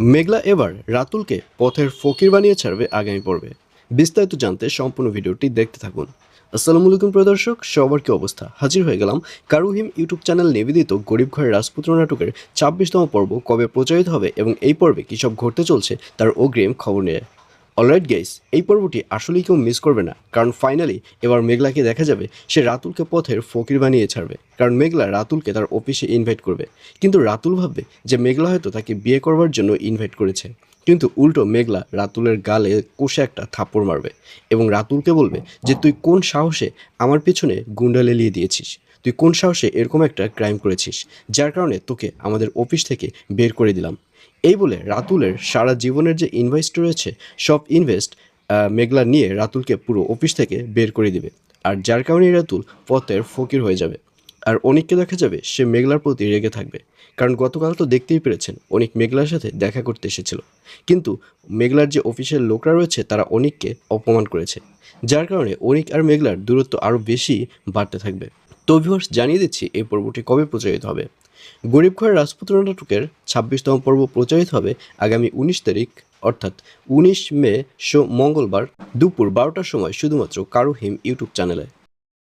মেঘলা এবার রাতুলকে পথের ফকির বানিয়ে ছাড়বে আগামী পর্বে। বিস্তারিত জানতে সম্পূর্ণ ভিডিওটি দেখতে থাকুন। আসসালামু আলাইকুম প্রিয় দর্শক, সবার কি অবস্থা? হাজির হয়ে গেলাম কারুহিম ইউটিউব চ্যানেল নিবেদিত গরিব ঘরের রাজপুত্র নাটকের 26তম পর্ব কবে প্রচারিত হবে এবং এই পর্বে কী সব ঘটতে চলছে তার অগ্রিম খবর নিয়ে। অলরাইট গাইস, এই পর্বটি আসলেই কেউ মিস করবে না, কারণ ফাইনালি এবার মেঘলাকে দেখা যাবে সে রাতুলকে পথের ফকির বানিয়ে ছাড়বে। কারণ মেঘলা রাতুলকে তার অফিসে ইনভাইট করবে, কিন্তু রাতুল ভাববে যে মেঘলা হয়তো তাকে বিয়ে করবার জন্য ইনভাইট করেছে, কিন্তু উল্টো মেঘলা রাতুলের গালে কষে একটা থাপ্পড় মারবে এবং রাতুলকে বলবে যে তুই কোন সাহসে আমার পিছনে গুন্ডা লেলিয়ে দিয়েছিস, তুই কোন সাহসে এরকম একটা ক্রাইম করেছিস যার কারণে তোকে আমাদের অফিস থেকে বের করে দিলাম। এই বলে রাতুলের সারা জীবনের যে ইনভেস্ট রয়েছে সব ইনভেস্ট মেঘলা নিয়ে রাতুলকে পুরো অফিস থেকে বের করে দিবে, আর যার কারণে রাতুল পথের ফকির হয়ে যাবে। আর অনিককে দেখা যাবে সে মেঘলার প্রতি রেগে থাকবে, কারণ গতকাল তো দেখতেই পেরেছেন অনিক মেঘলার সাথে দেখা করতে এসেছিল, কিন্তু মেঘলার যে অফিসের লোকরা রয়েছে তারা অনিককে অপমান করেছে, যার কারণে অনিক আর মেঘলার দূরত্ব আরও বেশি বাড়তে থাকবে। তো ভিউয়ার্স, জানিয়ে দিচ্ছি এই পর্বটি কবে প্রচারিত হবে। গরিব ঘরের রাজপুত্র নাটকের 26তম পর্ব প্রচারিত হবে আগামী 19 তারিখ, অর্থাৎ 19 মে মঙ্গলবার দুপুর 12টার সময় শুধুমাত্র কারুহিম ইউটিউব চ্যানেলে।